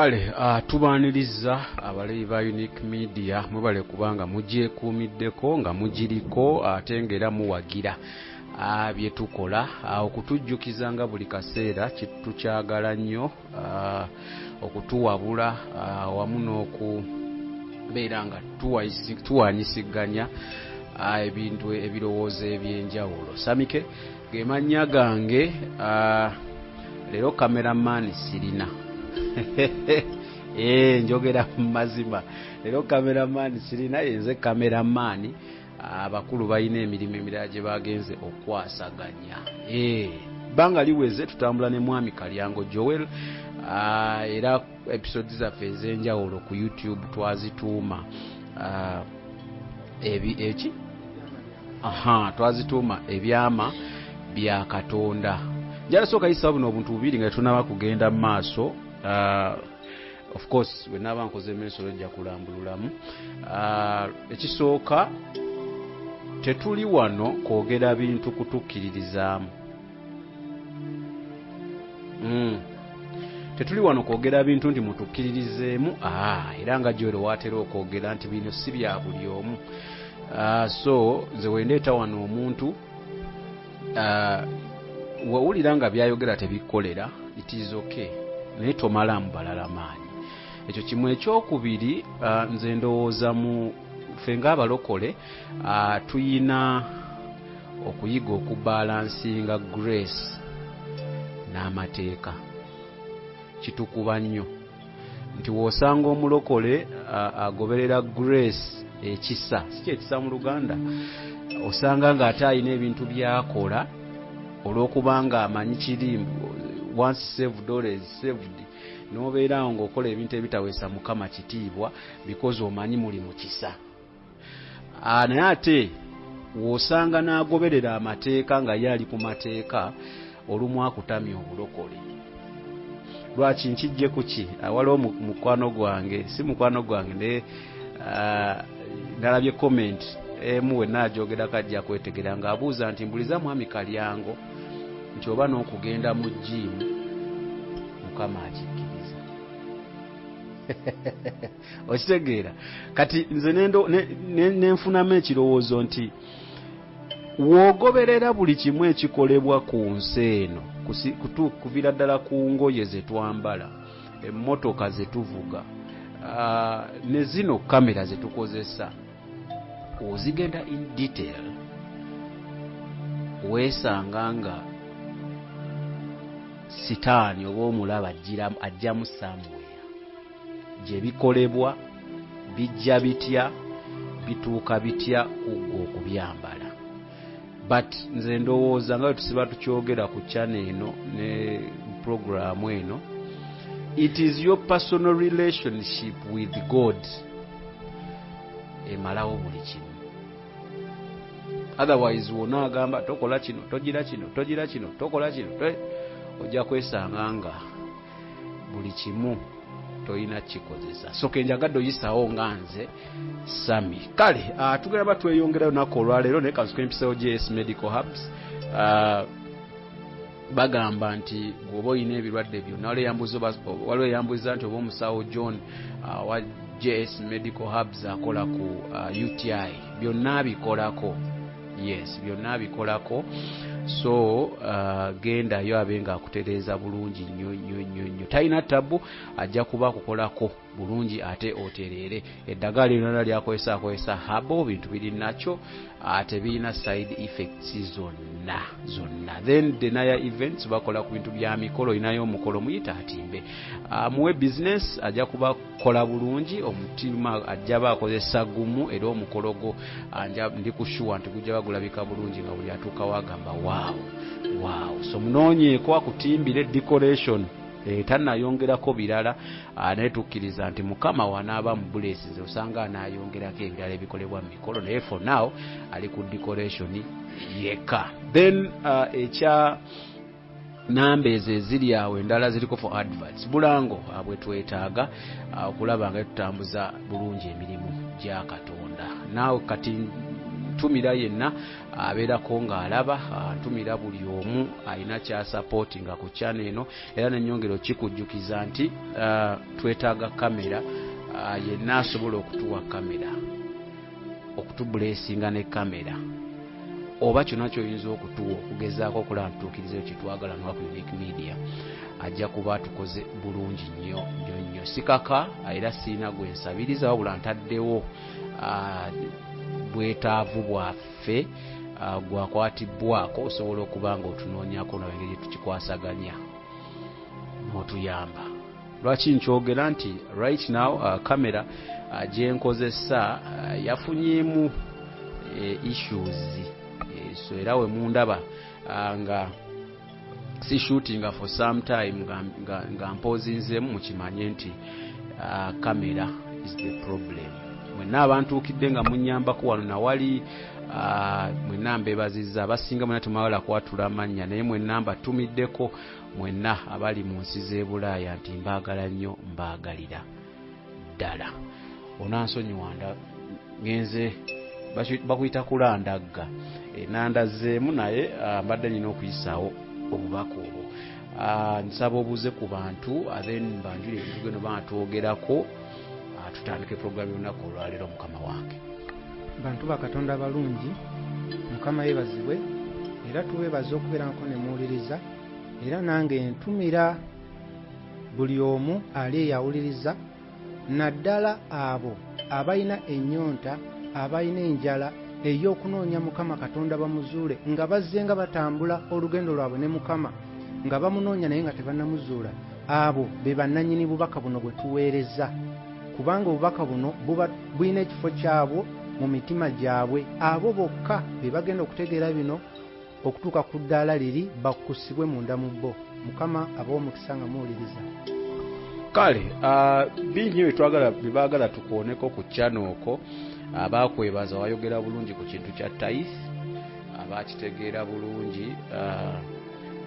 kale tubaaniriza abaleyi ba Unique Media mubale kubanga mugyekuumiddeko nga mugiriko ate ng'era muwagira bye tukola okutujjukiza nga buli kaseera tukyagala nnyo okutuwabula wamu n'okubeera nga tuwanyisiganya ebintu ebirowoozo eby'enjawulo. Samike ge mannya gange, leero cameraman sirina njogera mu mazima. Leero cameraman sirina, yenze cameraman. Abakulu balina emirimu emirala gye bagenze okwasaganya. Bbanga liweze tutambula ne mwami Kalyango Joel, era episodes zaffe ez'enjawulo ku YouTube twazituuma twazituuma ebyama bya Katonda. Njala sooka yisaba buno obuntu bubiri nga tunaba kugenda mu maaso. Of course we naba nkoze mensolo ojja kulambululamu. Ekisooka, tetuli wano kwogera bintu kutukkiririzaamu. Tetuli wano kwogera bintu nti mutukkiririzeemu, era nga gy'ole waatera okwogera nti bino si bya buli omu. So nze wendeeta wano omuntu wawulira nga byayogera tebikolera, it is okay, naye tomalamu balala maanyi. Ekyo kimu. Ekyokubiri, nze ndowooza mu ffe ng'abalokole tuyina okuyiga okubalansinga grace n'amateeka. Kitukuba nnyo nti w'osanga omulokole agoberera grace ekisa, si kyekisa mu Luganda, osanga ng'ate alina ebintu by'akola olw'okubanga amanyi kirimbu, once saved always saved, n'obeerawo ng'okola ebintu ebitaweesa Mukama kitiibwa because omanyi muli mu kisa. Naye ate w'osanga n'agoberera amateeka nga ye ali ku mateeka, olumu akutamya obulokole. Lwaki nkijje ku ki? Waliwo mukwano gwange, si mukwano gwange naye nalabye comment emu we naajogera kajja kwetegera ng'abuuza nti mbuliza mwami Kalyango nti oba n'okugenda mu gyimu Mukama akikkiriza. Okitegeera? Kati nze nenfunamu ekirowoozo nti w'ogoberera buli kimu ekikolebwa ku nsi eno, kuviira ddala ku ngoye ze twambala, emmotoka ze tuvuga, ne zino kamera ze tukozesa, ozigenda in detail, weesanga nga sitaani oba omulaba ajjamu somewhere. Gye bikolebwa bijja bitya, bituuka bitya kuggwe okubyambala. But nze ndowooza nga tusiba tukyogera ku channel eno ne programu eno, it is your personal relationship with God emalawo buli kimu. Otherwise wona agamba tokola kino, togira kino, togira kino, tokola kino, ojja kwesanga nga buli kimu toyina kikozesa. So kenjagadde oyisaawo nga nze Sami. Kale tugenda tweyongerayo nako olwaleero naye kansuka empisawo GS Medical Hubs. Bagamba nti bw'oba olina ebirwadde byonna, waliwo eyambuza nti oba omusawo John wa GS Medical Hubs akola ku UTI, byonna bikolako. Yes, byonna bikolako. So gendayo abenga akutereeza bulungi nnyo. Talina tabu, ajja kuba kukolako bulungi ate otereere. Eddagala lyonna lyakozesa habo, bintu biri nakyo, tebirina side effects zonna. Then Denaya Events bakola ku bintu bya mikolo, inayo omukolo muyita atimbe. Muwe business ajja kuba kola bulungi, omutima ajja bakozesa gumu, era omukolo go ndi kushuwa nti gujja bagulabika bulungi nga buli atuuka wagamba wow. So munoonyeeko akutimbire decoration tannayongerako birala, naye tukkiriza nti Mukama wanaaba mu bulesize osanga anayongerako ebirala ebikolebwa mu mikolo, naye for now ali ku decoration yekka. Then ekya namba ezo eziri awo endala ziriko for adverts. Bulango bwe twetaaga okulaba nga tutambuza bulungi emirimu gya Katonda. Naawe kati ntumira yenna abeerako ng'alaba, ntumira buli omu alina kyasapootinga ku channel eno, era n'ennyongero kikujjukiza nti twetaaga kamera, yenna asobola okutuwa kamera, okutubuleesinga ne kamera, oba kyonna ky'oyinza okutuwa okugezaako okulaba ntutuukiriza ekyo kye twagala nga ku Unique Media, ajja kuba tukoze bulungi nnyo sikaka, era siina gwe nsabiriza wabula ntaddewo bwetaavu bwaffe gwakwatibbwako osobola okuba nga otunoonyako nawe engeri tukikwasaganya n'otuyamba. Lwaki nkyogera nti right now kamera gye nkozesa yafunyeemu issues, so era we mundaba nga si shooting for some time nga mpozinzeemu mukimanye nti kamera is the problem. Mwenna abantuukidde nga munyambako wano nawali, mwenna mbeebazizza, abasinga mwenna temwagala kwatula amannya, naye mwenna mbatumiddeko, mwenna abali mu nsi z'e Bulaaya nti mbaagala nnyo, mbaagalira ddala. Onansonyiwanda ngenze bakuyita kulandagga, nandazzeemu naye mbadde nina okuyisaawo obubaka obwo. Nsaba obuze ku bantu then banjuli ebintu geno batwogerako, tutandike programu y'olunaku olwaleero. Mukama wange, bantu ba Katonda balungi, Mukama yeebazibwe, era tubeebaza okubeerako ne muwuliriza, era nange ntumira buli omu ali eyawuliriza, naddala abo abalina ennyonta, abalina enjala ey'okunoonya Mukama Katonda bamuzuule, nga bazze nga batambula olugendo lwabwe ne Mukama, nga bamunoonya naye nga tebannamuzuula. Abo be bannannyini bubaka buno bwe tuweereza, kubanga obubaka buno buba bulina ekifo kyabwo mu mitima gyabwe. Abo bokka be bagenda okutegeera bino okutuuka ku ddaala liri bakkusibwe munda mu bo. Mukama abawo omukisa nga muwuliriza. Kale bingi bye baagala tukooneko ku channel okwo. Abakwebaza wayogera bulungi ku kintu kya tithe, abakitegeera bulungi.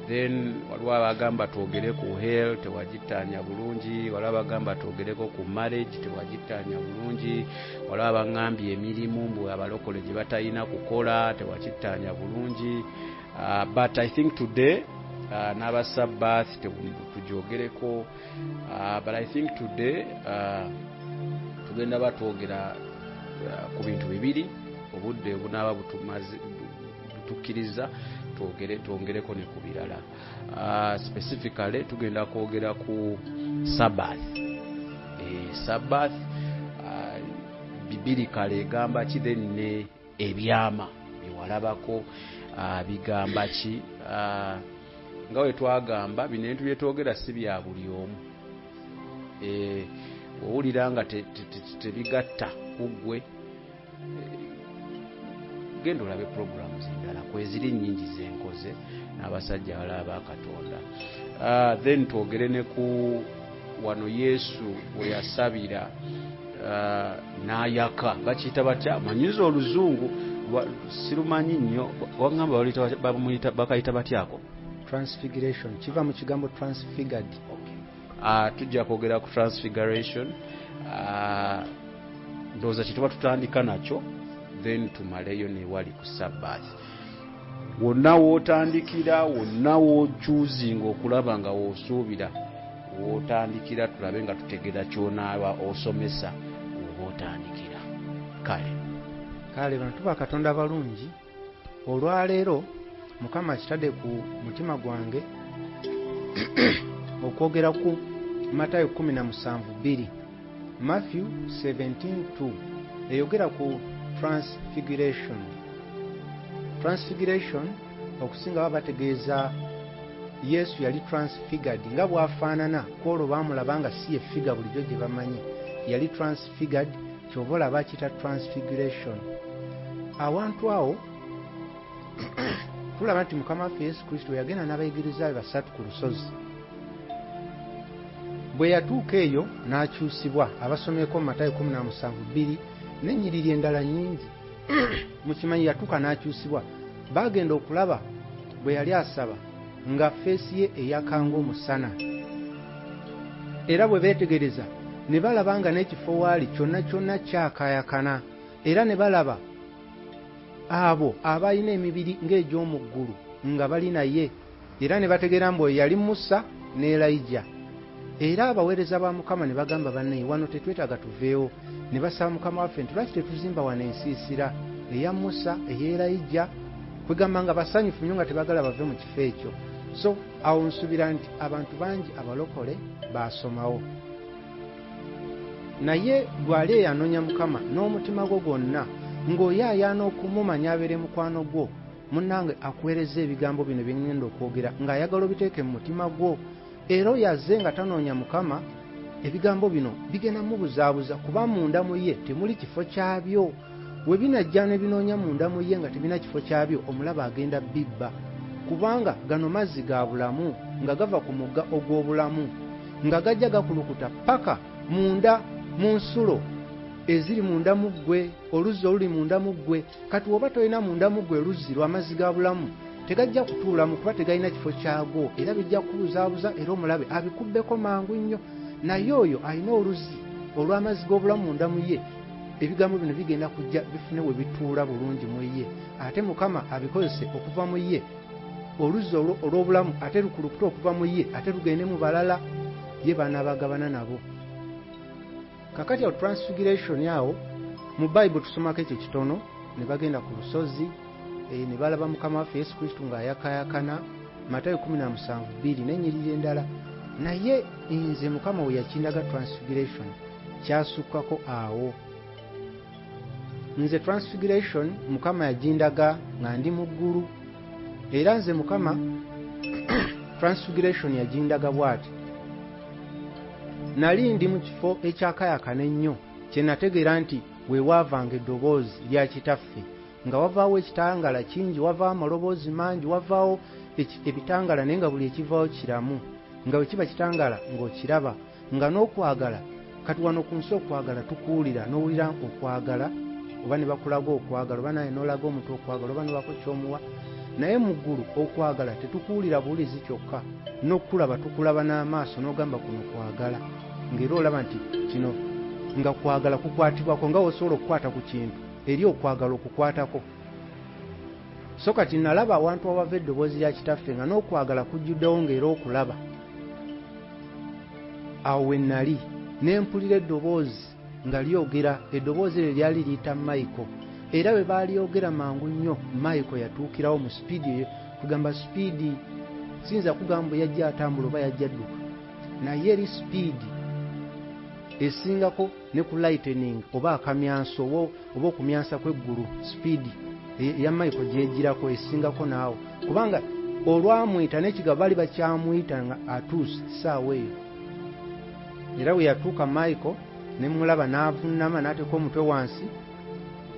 Then waliwo abagamba twogere ku health, tewagitaanya bulungi. Waliwo abagamba twogereko ku marriage, tewagitaanya bulungi. Waliwo abangambye emirimu mbwe abalokole gye batalina kukola, tewakitaanya bulungi. But I think today n'aba Sabbath tujoogereko. But I think today tugenda batwogera ku bintu bibiri, obudde obunaaba butukkiriza twongereko ne ku birala. Specifically tugenda kwogera ku Sabbath. Sabbath bibirikale egamba ki, then ne ebyama byewalabako bigamba ki. Nga we twagamba bino ebintu bye twogera si bya buli omu. Owulira nga tebigatta kuggwe, genda olabe programs endala kweziri nnyingi zenkoze n'abasajja balaba ba Katonda. Then twogere ne ku wano Yesu we yasabira n'ayaka, bakiyita batya, manyiza oluzungu sirumanyi nnyo, wagamba bakayita batyako? Transfiguration, kiva mu kigambo transfigured. Tujja kwogera ku transfiguration, ndowooza kituba tutandika nakyo, then tumaleyo ne wali ku Sabbath. Wonna wootandikira, wonna wookyuzinga okulaba nga woosuubira, wootandikira tulabe nga tutegeera ky'onaaba osomesa oba otandikira. Kale bantu ba Katonda balungi, olwaleero Mukama kitadde ku mutima gwange okwogera ku Matayo 17:2, Matthew 17:2 eyogera ku transfiguration. Transfiguration okusinga bategeeza Yesu yali transfigured nga bwafaanana kwolwo baamulaba nga si efiga bulijjo gye bamanyi, yali transfigured, ky'oba olaba bakiyita transfiguration. Awantu awo tulaba nti Mukama waffe Yesu Kristo yagenda n'abayigiriza be basatu ku lusozi. Bwe yatuuka eyo n'akyusibwa, abasomyeko mu Matayo 17:2 n'ennyiriri endala nnyingi. Mukimanyi yatuuka n'akyusibwa, baagenda okulaba bwe yali asaba nga feesi ye eyakanga omusana, era bwe beetegereza ne balaba nga n'ekifo waali kyonna kyonna kyakaayakana, era ne balaba abo abalina emibiri ng'egy'omu ggulu nga bali naye era ne bategeera mbu yali Musa ne Elijah. Era abaweereza ba Mukama ne bagamba banne wano tetwetaaga tuveewo, ne basaba Mukama waffe nti lwaki tetuzimba wano ensiisira eya Musa eya Elijah, kwegamba nga basanyufu nnyo nga tebagala bave mu kifo ekyo. So awo nsuubira nti abantu bangi abalokole baasomawo, naye gwali eyanoonya Mukama n'omutima gwo gwonna ng'oyaayaana okumumanya abeere mukwano gwo, munnange akuweereza ebigambo bino bye ŋŋenda okwogera ng'ayagala obiteeke mu mutima gwo. Era oyaze nga tanoonya Mukama, ebigambo bino bigenda mubuzaabuza kuba munda mu ye temuli kifo kyabyo. We binajja ne binoonya munda mu ye nga tebina kifo kyabyo, omulaba agenda bibba, kubanga gano mazzi ga bulamu nga gava ku mugga ogw'obulamu nga gajja gakulukuta paka munda mu nsulo eziri munda mu ggwe, oluzzi oluli munda mu ggwe. Kati oba tolina munda mu ggwe luzzi lw'amazzi ga bulamu, tegajja kutuulamu kuba tegalina kifo kyago, era bijja kubuzaabuza era omulabe abikubbeko mangu nnyo. Naye oyo alina oluzzi olw'amazzi g'obulamu munda mu ye, ebigambo bino bigenda kujja bifune we bituula bulungi mu ye, ate Mukama abikozese okuva mu ye, oluzzi olw'obulamu ate lukulukuta okuva mu ye, ate lugende mu balala, ye banaabagabana nabo. Kakati awo transfiguration yawo mu Bible tusomako ekyo kitono, ne bagenda ku lusozi ne balaba Mukama waffe Yesu Kristo ng'ayakayakana, Matayo 17:2 n'ennyiriri endala. Naye nze Mukama we yakindaga transfiguration kyasukkako awo. Nze transfiguration Mukama yagindaga nga ndi mu ggulu, era nze Mukama transfiguration yagindaga bw'ati. Nali ndi mu kifo ekyakayakana ennyo, kye nategeera nti we waavanga eddoboozi lya Kitaffe, nga wavaawo ekitangala kingi, wavaawo amaloboozi mangi, wavaawo ebitangala naye nga buli ekivaawo kiramu, nga bwe kiba kitangala ng'okiraba, nga n'okwagala kati wano ku nsi okwagala tukuwulira n'owulira okwagala, oba ne bakulaga okwagala, oba naye n'olaga omuntu okwagala, oba ne bako ky'omuwa. Naye mu ggulu okwagala tetukuwulira buwulizi kyokka, n'okulaba tukulaba n'amaaso n'ogamba kuno kwagala, ng'era olaba nti kino nga kwagala kukwatibwako nga osobola okukwata ku kintu eri okwagala okukwatako. So kati nalaba awantu awava eddoboozi lya Kitaffe nga n'okwagala kujjuddewo ng'era okulaba. Awo we nnali ne mpulira eddoboozi nga lyogera, eddoboozi eryo lyali liyita Michael, era bwe baalyogera mangu nnyo Michael yatuukirawo mu sipiidi eyo. Kugamba sipiidi siyinza kugamba yajja atambula oba yajja adduka, naye eri sipiidi esingako ne ku lightning oba akamyanso oba okumyansa kw'eggulu, sipiidi eya Michael gyegirako esingako naawo, kubanga olwamwyita n'ekigabo baali bakyamwyita nga atuuse ssaawa eyo. Era bwe yatuuka Michael ne mulaba n'avunnama n'ateeka omutwe wansi,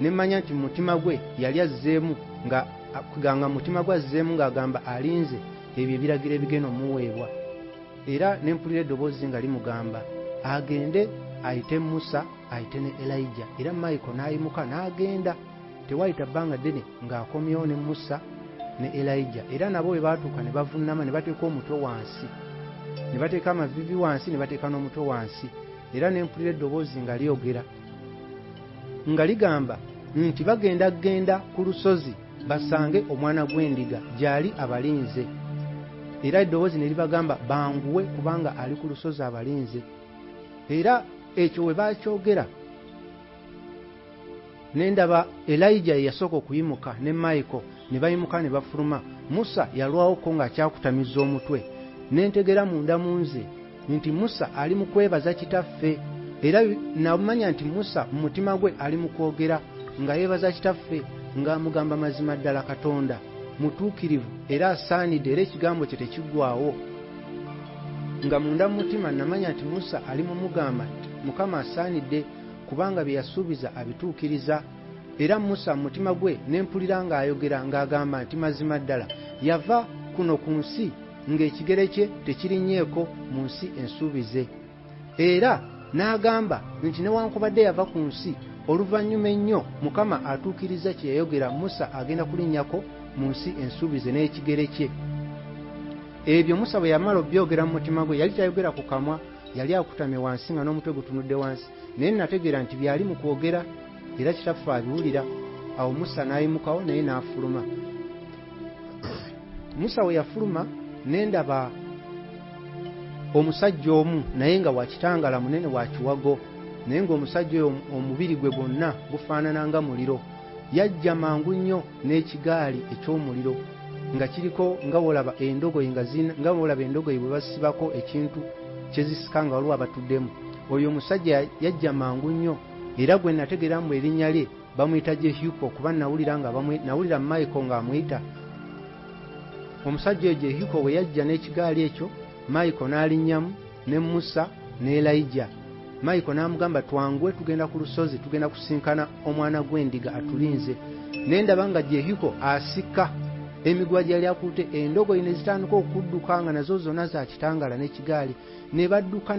ne mmanya nti mu mutima gwe yali azzeemu nga mutima gwe azzeemu ng'agamba alinze ebyo ebiragiro ebigenda omuweebwa. Era ne mpulira eddoboozi nga limugamba agende ayite Musa ayite ne Elijah, era Michael n'ayimuka n'agenda. Tewayita bbanga ddene ng'akomyewo ne Musa ne Elijah, era nabo bwe baatuuka ne bavunnama ne bateeka omutwe wansi, ne bateeka amavivi wansi, ne bateeka n'omutwe wansi. Era ne mpulira eddoboozi nga lyogera nga ligamba nti bagenda ku lusozi basange omwana gw'endiga gy'ali abalinze. Era eddoboozi ne libagamba banguwe kubanga ali ku lusozi abalinze. Era ekyo we baakyogera ne ndaba Elijah yasooka okuyimuka ne Michael ne bayimuka ne bafuluma. Musa yalwawoko ng'akyakutamiza omutwe, ne ntegera munda mu nze nti Musa ali mu kwebaza Kitaffe, era namanya nti Musa mu mutima gwe ali mu kwogera nga yeebaza Kitaffe ng'amugamba mazima ddala Katonda mutuukirivu era asaanidde, era ekigambo kye tekiggwaawo. Nga munda mu mutima namanya nti Musa ali mu mugamba nti Mukama asaanidde kubanga bye yasuubiza abituukiriza. Era Musa mu mutima gwe ne mpulira ng'ayogera ng'agamba nti mazima ddala yava kuno ku nsi ng'ekigere kye tekirinyeeko mu nsi ensuubize. Era n'agamba nti newankubadde yava ku nsi, oluvannyuma ennyo Mukama atuukiriza kye yayogera Musa agenda kulinnyako mu nsi ensuubize n'ekigere kye. Ebyo Musa bwe yamala obyogera mu mutima gwe yali tayogera ku kamwa, yali akutamye wansi nga n'omutwe gutunudde wansi, naye nategeera nti byali mu kwogera era Kitaffe abiwulira. awo Musa n'ayimukawo naye n'afuluma. Musa we yafuluma n'endaba omusajja omu naye nga wakitangala munene wa kiwago, naye ng'omusajja oyo omubiri gwe gwonna gufaanana nga muliro. Yajja mangu nnyo n'ekigaali eky'omuliro nga kiriko nga wolaba endogoyi nga wolaba endogoyi bwe basibako ekintu kye zisika nga waliwo abatuddemu. Oyo omusajja yajja mangu nnyo, era gwe nategeeramu erinnya lye bamuyita Jehiko kuba nawulira Michael ng'amuyita. Omusajja oyo Jehiko we yajja n'ekigaali ekyo, Michael n'alinnyamu ne Musa ne Elijah. Michael n'amugamba twanguwe tugenda ku lusozi, tugenda kusinkana omwana gw'endiga atulinze. Ne ndaba nga Jehiko asika emigwa gyali akutte, endogoyi ne zitandika okudduka nga nazo zonna za kitangala n'ekigaali. Ne badduka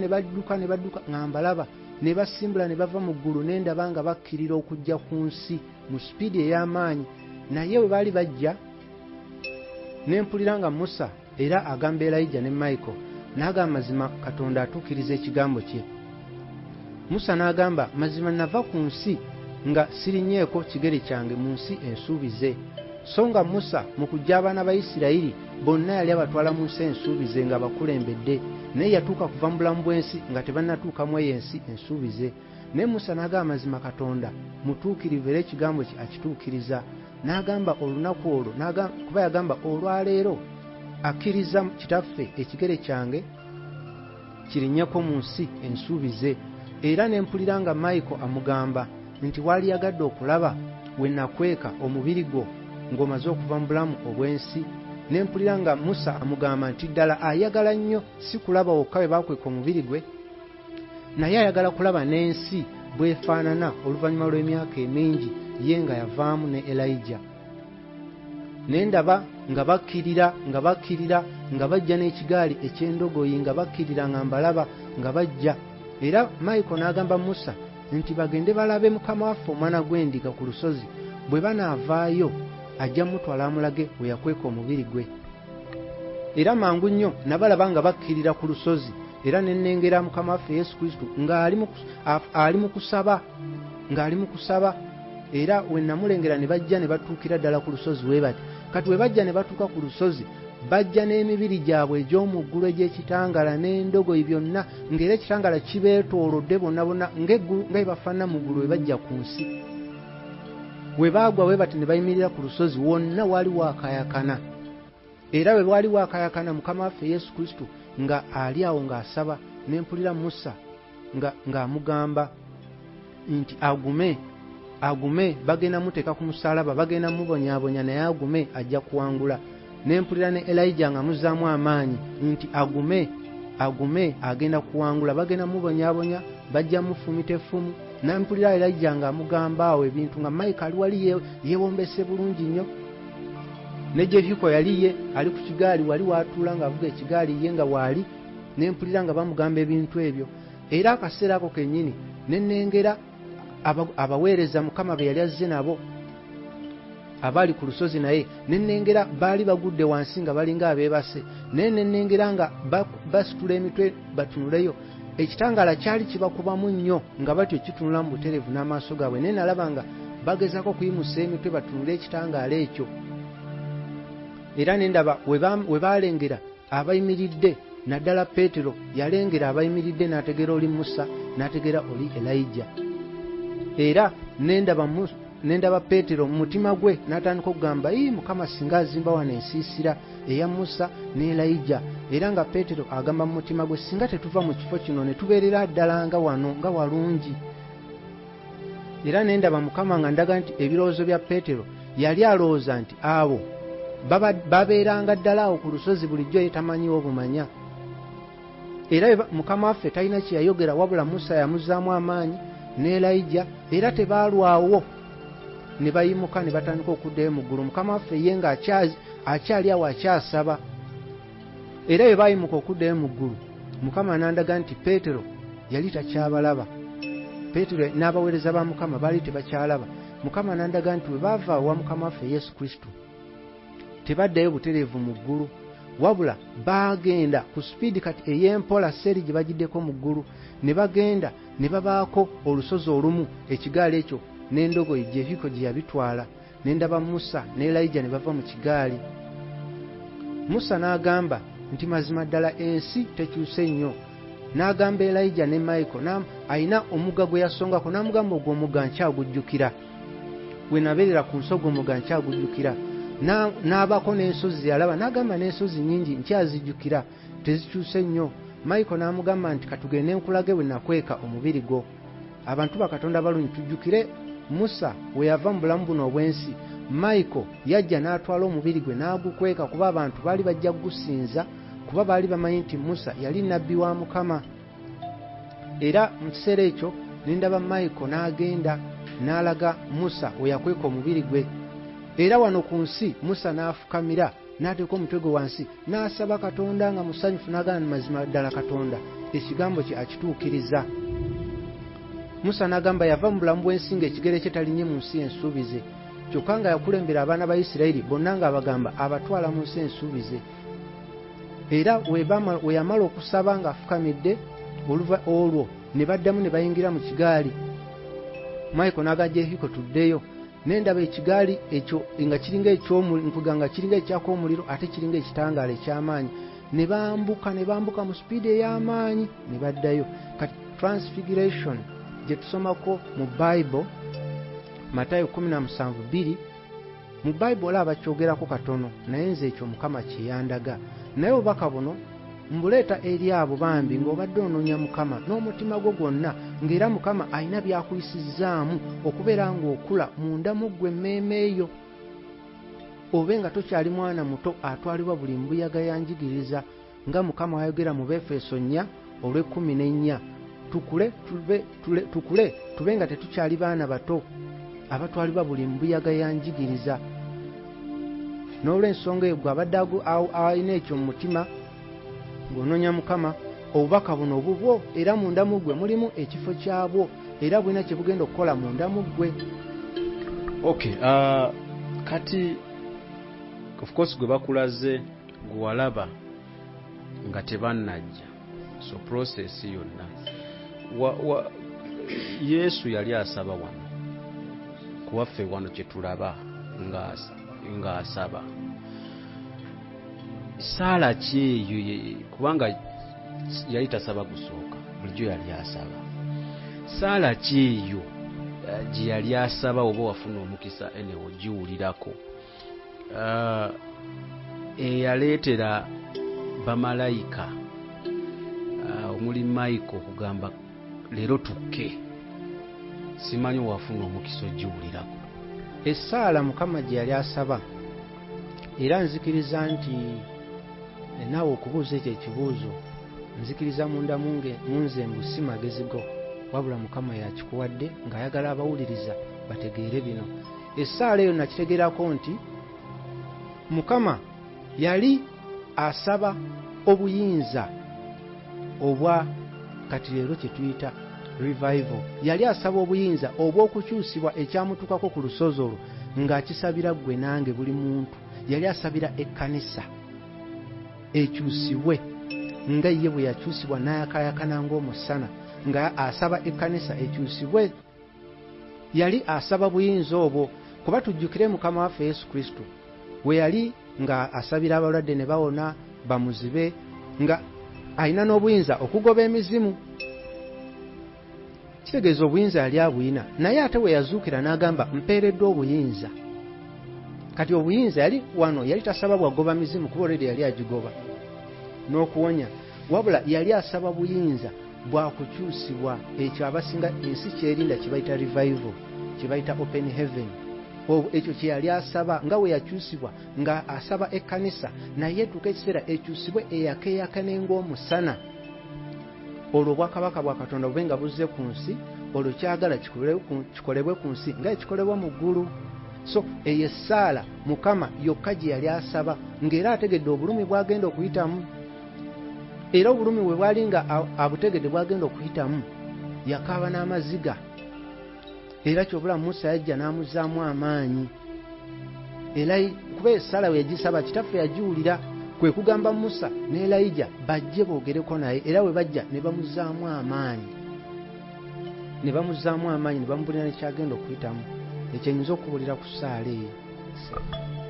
nga mbalaba, ne basimbula ne bava mu ggulu, ne ndaba nga bakkirira okujja ku nsi mu sipiidi ey'amaanyi. Naye bwe baali bajja ne mpulira nga Musa era agamba Elijah ne Michael, n'agamba mazima Katonda atuukiriza ekigambo kye. Musa n'agamba mazima nava ku nsi nga sirinyeeko kigere kyange mu nsi ensuubize. So nga Musa mu kujja abaana ba Isirayiri bonna yali abatwala mu nsi ensuubize nga bakulembedde, naye yatuuka kuva mu bulamu bw'ensi nga tebannatuukamu eyo ensi ensuubize. Naye Musa n'agamba mazima Katonda mutuukirivu era ekigambo kye akituukiriza. N'agamba olunaku olwo kuba yagamba olwaleero akkiriza kitaffe ekigere kyange kirinnyeko mu nsi ensuubize. Era ne mpulira nga Michael amugamba nti wali yagadde okulaba we nakweka omubiri gwo ng'omaze okuva mu bulamu obw'ensi. Ne mpulira nga Musa amugamba nti ddala ayagala nnyo si kulaba wokka we bakweka omubiri gwe, naye ayagala kulaba n'ensi bwefaanana oluvannyuma lw'emyaka emingi ye nga yavaamu ne Elijah. Ne ndaba nga bakkirira nga bajja n'ekigaali eky'endogoyi nga bakkirira nga mbalaba nga bajja. Era Michael n'agamba Musa nti bagende balabe mukama waffe omwana gw'endiga ku lusozi, bwe banaavaayo ajja mutwala amulage we yakweka omubiri gwe. Era mangu nnyo nabalaba nga bakkirira ku lusozi, era ne nnengera mukama waffe Yesu Kristo ng'ali mu kusaba. Era we namulengera ne bajja ne batuukira ddala ku lusozi we bati. Kati we bajja ne batuuka ku lusozi, bajja n'emibiri gyabwe egy'omu ggulu egy'ekitangala n'endogoyi byonna, ng'era ekitangala kibeetoolodde bonna nga bafaanana mu ggulu we bajja ku nsi. We baagwa we bati ne bayimirira ku lusozi, wonna waali waakayakana. Era bwe waali waakayakana mukama waffe Yesu Kristo nga ali awo ng'asaba, ne mpulira Musa ng'amugamba nti agume bagenda muteeka ku musaalaba, bagenda mubonyaabonya naye agume ajja kuwangula. Ne mpulira ne Elijah nga muzzaamu amaanyi nti agume agenda kuwangula, bagenda mubonyaabonya bajja mufumita effumu. Nampulira Elijah nga amugamba awo ebintu nga Michael wali yeewombese bulungi nnyo. Ne Jehiko yali ye ali ku kigaali wali waatuula ng'avuga ekigaali ye nga waali. Ne mpulira nga bamugamba ebintu ebyo. Era akaseera ako kennyini ne nnengera abaweereza Mukama be yali azze nabo abaali ku lusozi, naye ne nnengera baali bagudde wansi nga balinga abeebase. Naye ne nnengera nga basitula emitwe batunuleyo. Ekitangala kyali kibakubamu nnyo nga batyo kitunula mu butereevu n'amaaso gaabwe. Naye nalaba nga bagezako kuyimusa emitwe batunule ekitangaala ekyo. Era ne ndaba we baalengera abayimiridde, naddala Peetero yalengera abayimiridde n'ategeera oli Musa, n'ategeera oli Elijah. Era ne ndaba Peetero mu mutima gwe n'atandika okugamba Mukama singa azimba wano ensiisira eya Musa ne Elijah. Era nga Peetero agamba mu mutima gwe singa tetuva mu kifo kino ne tubeerera ddala nga wano nga walungi. Era ne ndaba Mukama nga ndaga nti ebirowoozo bya Peetero yali alowooza nti abo babeeranga ddala awo ku lusozi bulijjo ye tamanyiwo bumanya. Era Mukama waffe talina kye yayogera wabula Musa yamuzzaamu amaanyi ne Elijah, era tebaalwawo ne bayimuka ne batandika okuddayo mu ggulu. Mukama waffe ye nga akyali awo akyasaba. Era bwe baayimuka okuddayo mu ggulu, Mukama n'andaga nti Peetero yali takyabalaba. Peetero n'abaweereza ba Mukama baali tebakyalaba. Mukama n'andaga nti bwe baava wa Mukama waffe Yesu Kristo tebaddayo butereevu mu ggulu, wabula baagenda ku sipiidi kati ey'empola seeri gye bagiddeko mu ggulu. Ne bagenda ne babaako olusozi olumu ekigaali ekyo n'endogoyi Jehiko gye yabitwala, ne ndaba Musa ne Elijah ne bava mu kigaali. Musa n'agamba nti mazima ddala ensi tekyuse nnyo. N'agamba Elijah ne Michael ayina omugga gwe yasongako, n'amugamba ogwo omugga nkyagujjukira, we nabeerera ku nsi ogwo omugga nkyagujjukira. N'abako n'ensozi yalaba, n'agamba n'ensozi nnyingi nkyazijjukira, tezikyuse nnyo. Michael n'amugamba nti katugende nkulage bwe nakweka omubiri gwo. Abantu ba Katonda balungi, tujjukire Musa we yava mu bulamu buno obw'ensi. Michael yajja n'atwala omubiri gwe n'agukweka, kuba abantu baali bajja gusinza, kuba baali bamanyi nti Musa yali nnabbi wa Mukama. Era mu kiseera ekyo ne ndaba Michael n'agenda n'alaga Musa we yakweka omubiri gwe. Era wano ku nsi Musa n'afukamira n'ateeka omutwe gwe wansi n'asaba Katonda nga musanyufu, n'agamba mazima ddala Katonda ekigambo kye akituukiriza. Musa n'agamba yava mu bulamu bw'ensi ng'ekigere kye talinnye mu nsi ensuubize, kyokka nga yakulembera abaana ba Isirayiri bonna ng'abagamba abatwala mu nsi ensuubize. Era we yamala okusaba ng'afukamidde, oluva olwo ne baddamu ne bayingira mu kigaali. Michael n'aga Jehiko tuddeyo, ne ndaba ekigaali ekyo nga kiringa eky'omuliro, nga kiringa ekyaka omuliro ate kiringa ekitangaala eky'amaanyi. Ne bambuka mu sipiidi ey'amaanyi ne baddayo. Kati Transfiguration gye tusomako mu Bible, Matayo 17:2, mu Bible olaba kyogerako katono, naye nze ekyo Mukama kye yandaga. Naye obubaka buno mbuleeta eri abo bambi ng'obadde onoonya Mukama n'omutima gwo gwonna, ng'era Mukama alina byakuyisizzaamu okubeera ng'okula munda mu ggwe emmeeme eyo. Obe nga tokyali mwana muto atwalibwa buli mbuyaga yanjigiriza, nga Mukama ayogera mu Befeso 4:14. Tukule tube nga tetukyali baana bato abatwalibwa buli mbuyaga yanjigiriza. N'olw'ensonga eyo abadde alina ekyo mu mutima ng'onoonya Mukama, obubaka buno bubwo, era munda mu ggwe mulimu ekifo kyabwo, era bulina kye bugenda okukola munda mu ggwe. Okay, kati of course gwe bakulaze gwe walaba nga tebannajja, so process yonna Yesu yali asaba wano kuwaffe wano kye tulaba nga asaba. Saala ki eyo, kubanga yali tasaba gusooka, bulijjo yali asaba. Saala ki eyo gye yali asaba oba wafuna omukisa enewo giwulirako, eyaleetera bamalayika omuli Michael okugamba leero tukke? Simanyi wafuna omukisa ogiwulirako. Essaala Mukama gye yali asaba, era nzikiriza nti naawe okubuuza ekyo ekibuuzo, nzikiriza munda munze mbu si magezi go, wabula Mukama yakikuwadde ng'ayagala abawuliriza bategeere bino. Essaala eyo nakitegeerako nti Mukama yali asaba obuyinza obwa kati leero kye tuyita revival. Yali asaba obuyinza obw'okukyusibwa ekyamutukako ku lusozi olwo ng'akisabira ggwe nange buli muntu. Yali asabira ekkanisa ekyusibwe nga ye bwe yakyusibwa n'ayakaayakana ng'omusana, nga asaba ekkanisa ekyusibwe. Yali asaba buyinza obwo, kuba tujjukire Mukama waffe Yesu Kristo we yali nga asabira abalwadde ne bawona, bamuzibe, nga alina n'obuyinza okugoba emizimu. Kitegeeza obuyinza yali abuyina, naye ate we yazuukira n'agamba mpeereddwa obuyinza. Kati obuyinza yali wano, yali tasaba bwagoba mizimu kuba olwedi yali agigoba n'okuwonya, wabula yali asaba buyinza bwa kukyusibwa. Ekyo abasinga ensi kyerinda kye bayita revival, kye bayita open heaven. Ekyo kye yali asaba, nga we yakyusibwa nga asaba ekkanisa, naye etuuka ekiseera ekyusibwe eyakeeyakane ng'omusana. Olwo obwakabaka bwa Katonda bube nga buzze ku nsi, olwo kyagala kikolebwe ku nsi nga ekikolebwa mu ggulu. So eyo essaala Mukama yokka gye yali asaba, ng'era ategedde obulumi bwagenda okuyitamu. Era obulumi bwe bwali nga abutegedde bwagenda okuyitamu, yakaaba n'amaziga. Era kyobula Musa yajja n'amuzzaamu amaanyi. Era kuba essaala we yagisaba kitaffe yagiwulira, kwe kugamba Musa ne Elijah bajje boogereko naye, era we bajja ne bamuzzaamu amaanyi. ne bamuzaamu amaanyi ne bamubulira nekyagenda okuyitamu ekyo nyinza okubulira ku ssaala eyo.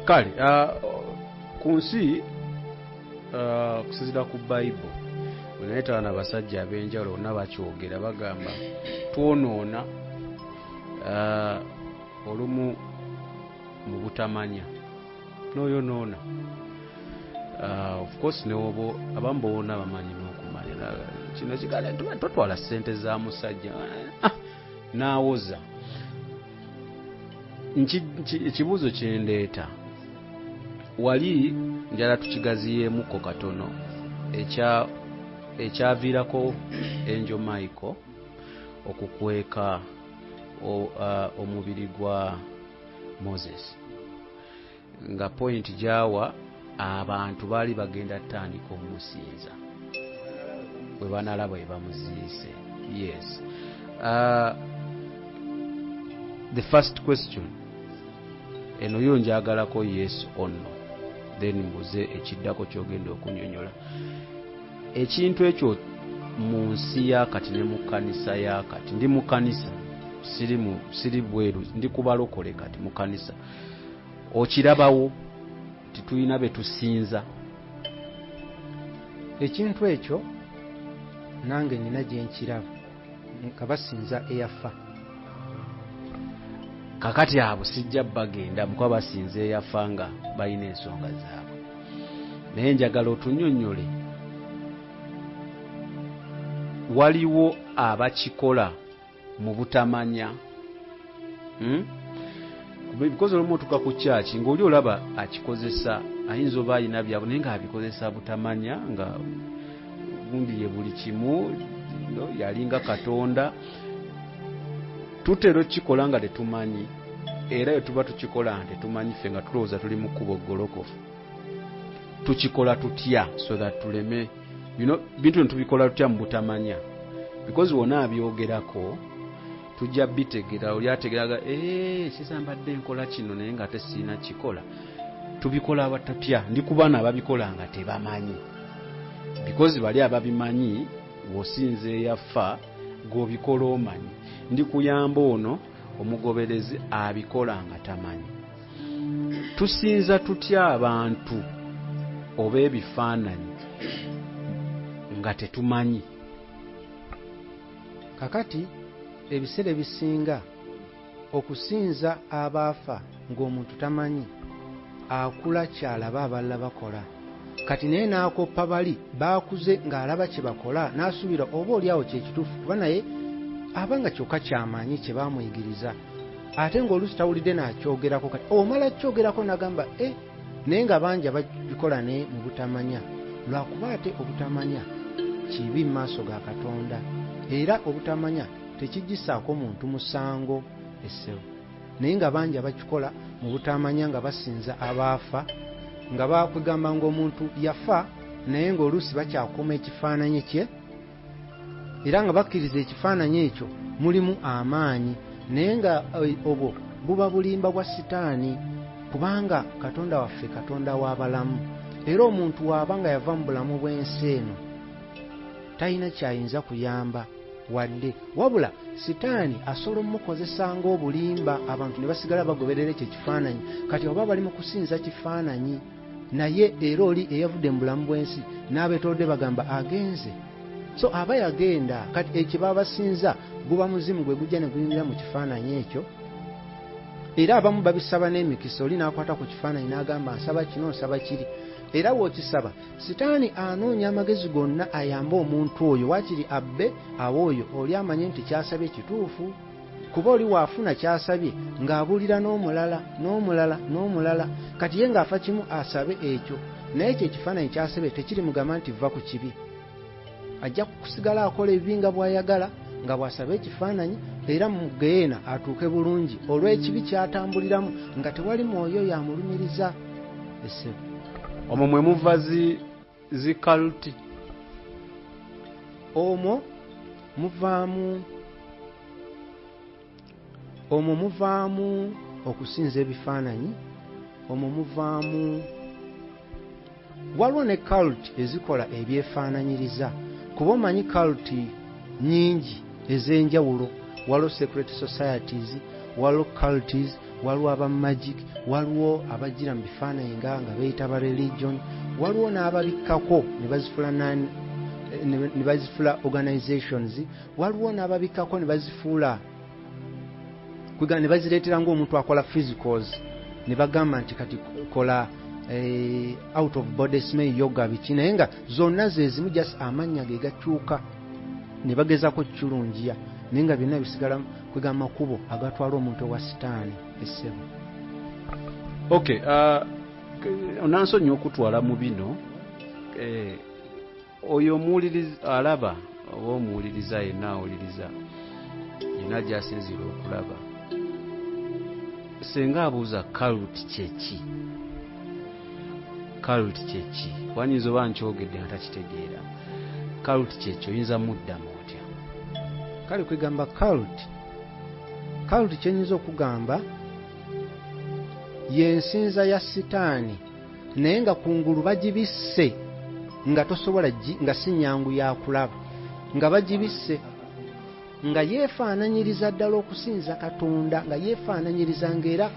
Kale ku nsi kusinziira ku Bayibuli bwenayita na basajja ab'enjawulo bonna bakyogera bagamba twonoona olumu mu butamanya n'oyonoona. Of course newobo abamu boona bamanyi n'okumanya kino kigale totwala ssente za musajja n'awoza. Ekibuuzo kyendeeta wali njala tukigaziyeemuko katono ekyaviirako Angel Michael okukweka omubiri gwa Moses nga point gyawa abantu baali bagenda tandika omusinza bwe banalaba bwe bamuziise. Yes. The first question eno yo njagalako yes or no, then mbuze ekiddako kyogenda okunyonyola. Ekintu ekyo mu nsi yakati ne mu kanisa yakati, ndi mu kanisa siri bweru, ndi kubalokole kati mu kanisa, okirabawo titulina be tusinza. Ekintu ekyo nange nina gye nkiraba nga basinza eyafa. Kakati abo sijja bagenda mukuba basinza eyafa nga balina ensonga zaabwe, naye njagala otunnyonnyole waliwo abakikola mu butamanya. Because olumu otuuka ku kyaki ng'oli olaba akikozesa ayinza oba alina byabwe naye ng'abikozesa butamanya nga gundi ye buli kimu yalinga Katonda. Tutera okikola nga tetumanyi, era bwe tuba tukikola nga tetumanyi ffe nga tulowooza tuli mu kkubo golokofu, tukikola tutya so that tuleme bintu tubikola tutya mu butamanya. Because wona abyogerako tujja bitegera, oli ategeraga kisambadde nkola kino naye nga tesiina kikola. Tubikola batatya, ndi ku baana ababikola nga tebamanyi. Because bali ababimanyi wosinze eyafa gobikola omanyi. Ndi kuyamba ono omugoberezi abikola nga tamanyi. Tusinza tutya abantu oba ebifaananyi nga tetumanyi? Kakati ebiseera ebisinga okusinza abaafa ng'omuntu tamanyi akula kyalaba abalala bakola, kati naye n'akoppa bali baakuze ng'alaba kye bakola n'asuubira oba oli awo kyekituufu kuba naye abanga kyokka kyamaanyi kye baamuyigiriza, ate ng'oluusi tawulidde n'akyogerako. Kati omala kyogerako n'agamba naye nga bangi ababikola naye mu butamanya, lwakuba ate obutamanya kibi mu maaso ga Katonda, era obutamanya tekigisaako muntu musango essewo. Naye nga bangi abakikola mu butamanya nga basinza abaafa, nga bakwegamba ng'omuntu yafa naye ng'oluusi bakyakoma ekifaananyi kye, era nga bakkiriza ekifaananyi ekyo mulimu amaanyi, naye nga obwo buba bulimba bwa Sitaani, kubanga Katonda waffe Katonda w'abalamu, era omuntu waaba nga yava mu bulamu bw'ensi eno talina kyayinza kuyamba wadde wabula Sitaani asobola omukozesa ng'obulimba abantu ne basigala bagoberera ekyo ekifaananyi. Kati oba bali mu kusinza kifaananyi, naye era oli eyavudde mu bulamu bw'ensi n'abeetolodde bagamba agenze, so aba yagenda. Kati ekyo baba basinza guba muzimu gwe gujja ne guyingira mu kifaananyi ekyo, era abamu babisaba n'emikisa. Oli n'akwata ku kifaananyi n'agamba nsaba kino nsaba kiri, era w'okisaba Sitaani anoonya amagezi gonna ayambe omuntu oyo waakiri abbe aw'oyo oli amanye nti kyasabye kituufu, kuba oli waafuna kyasabye ng'abulira n'omulala n'omulala n'omulala. Kati ye ng'afa kimu asabe ekyo, naye ekyo ekifaananyi kyasabye tekiri mugamba nti va ku kibi, ajja kusigala akola ebibi nga bw'ayagala nga bw'asaba ekifaananyi, era mu geena atuuke bulungi olw'ekibi kyatambuliramu nga tewali mwoyo yamulumiriza. Omwo mwe muva zikaluti, omwo muvaamu okusinza ebifaananyi, omwo muvaamu waliwo ne kaluti ezikola ebyefaananyiriza, kuba omanyi kaluti nyingi ez'enjawulo. waliwo secret societies, waliwo cults, waliwo aba magic, waliwo abagira mu bifaananyi nga beeyita ba religion, waliwo n'ababikkako ne bazifuula organizations, waliwo n'ababikkako ne bazifuula ne bazireetera ng'omuntu akola physicals ne bagamba nti kati kola out of body smell yoga biki, naye nga zonna ze zimu just amannya ge gakyuka ne bagezako kirungiya, naye nga byonna bisigala kwegamba makubo agatwala omuntu owa sitaani essebo. Okay, onansonyiwa okutwala mu bino oyo omuwuliriza alaba oba omuwuliriza yenna awuliriza yenna gy'asinziira okulaba, senga abuuza cult kyeki, cult kyeki wanyinza oba nkyogedde nga takitegeera, cult kyeki oyinza muddamu otya? Kale kwegamba cult kyenyinza okugamba yensinza ya sitaani naye nga kungulu bagibisse nga tosobola nga si nyangu ya kulaba, nga bagibisse nga yeefaananyiriza ddala okusinza Katonda, nga yeefaananyiriza ng'era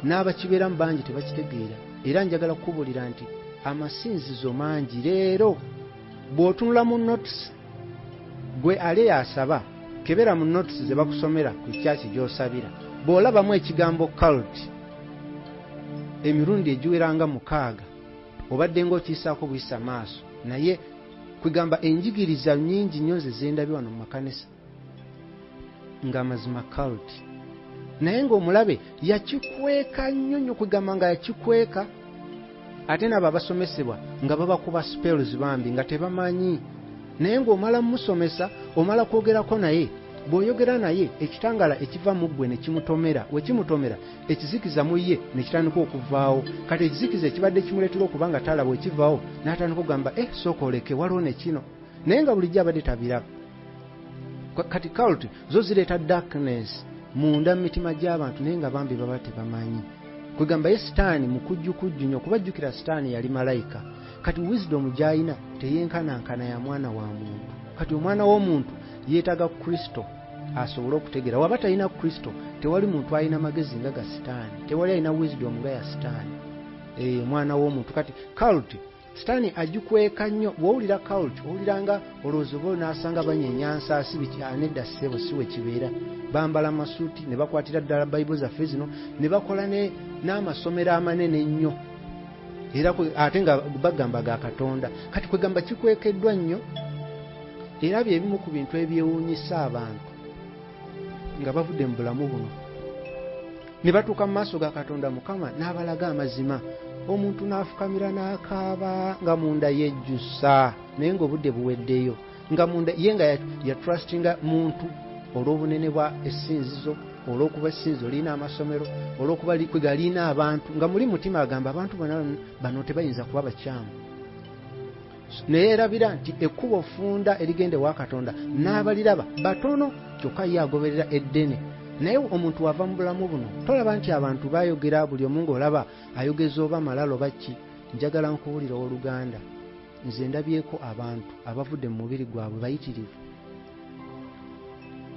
n'abakibeeramu bangi tebakitegeera. Era njagala kukubuulira nti amasinzizo mangi leero bw'otunula mu notice gwe ale yasaba kebera mu notice ze bakusomera ku kyaki gy'osabira, bw'olabamu ekigambo cult emirundi egiweranga 6 obadde ng'okiisaako buyisa maaso, naye kwegamba enjigiriza nnyingi nnyo ze zendabye wano mu makanisa nga mazima cult, naye ng'omulabe yakikweka nnyo kwegamba nga yakikweka, ate nabo abasomesebwa nga babakuba spells bambi nga tebamanyi, naye ng'omala musomesa omala kwogerako naye, bw'oyogera naye ekitangala ekiva mu ggwe ne kimutomera, we kimutomera ekizikiza mu ye ne kitandika okuvaawo, kati ekizikiza ekibadde kimuleetera okuba nga talaba ekivaawo n'atandika okugamba sooka oleke waliwo ne kino, naye nga bulijjo abadde tabiraba. Kati cult zo zireeta darkness munda mu mitima gy'abantu naye nga bambi baba tebamanyi. Kwegamba ye sitaani mukujjukujju nnyo, kubajjukira sitaani yali malayika, kati wisdom gy'alina teyenkanankana ya mwana wa muntu. Kati omwana w'omuntu yeetaaga Kristo asobole okutegeera. Waba talina Kristo tewali muntu alina magezi nga ga sitaani, tewali alina wisdom nga ya sitaani. Mwana w'omuntu kati cult sitaani agikweka nnyo. Bw'owulira cult owuliranga olowooza oba n'asanga banyenyansaasi nedda ssebo si we kibeera, bambala masuuti ne bakwatira ddala bayibuli zaffe zino ne bakola n'amasomero amanene ennyo era ate nga bagamba ga Katonda. Kati kwegamba kikwekeddwa nnyo era byebimu ku bintu ebyewuunyisa abantu nga bavudde mu bulamu buno ne batuuka mu maaso ga Katonda Mukama n'abalaga amazima, omuntu n'afukamira n'akaaba nga munda yejjusa, naye ng'obudde buweddeyo nga munda ye nga yatrustinga muntu olw'obunene bwa essinzizo, olw'okuba essinzizo lirina amasomero, olw'okuba kwega lirina abantu, nga muli mutima agamba abantu bano tebayinza kuba bakyamu. Naye erabira nti ekkubo funda erigende wa Katonda n'abaliraba batono kyokka ye agoberera eddene. Naye omuntu wava mu bulamu buno tolaba nti abantu bayogera, buli omu ng'olaba ayogeza oba malalo baki. Njagala nkuwulira oluganda, nze ndabyeko abantu abavudde mu mubiri gwabwe bayitirivu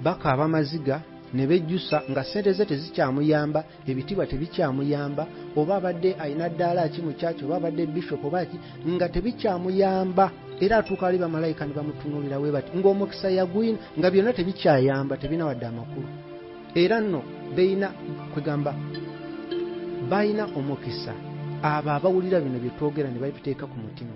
bakaaba amaziga ne bejjusa nga ssente ze tezikyamuyamba, ebitibwa tebikyamuyamba, oba abadde alina ddaala ki mu kyaki, oba abadde bishop oba ki, nga tebikyamuyamba, era atuuka ali bamalayika ne bamutunuulira we bati ng'omukisa yagwina, nga byonna tebikyayamba, tebina wadde amakulu. Era nno beeyina kwegamba bayina omukisa abo abawulira bino bye twogera ne babiteeka ku mutima.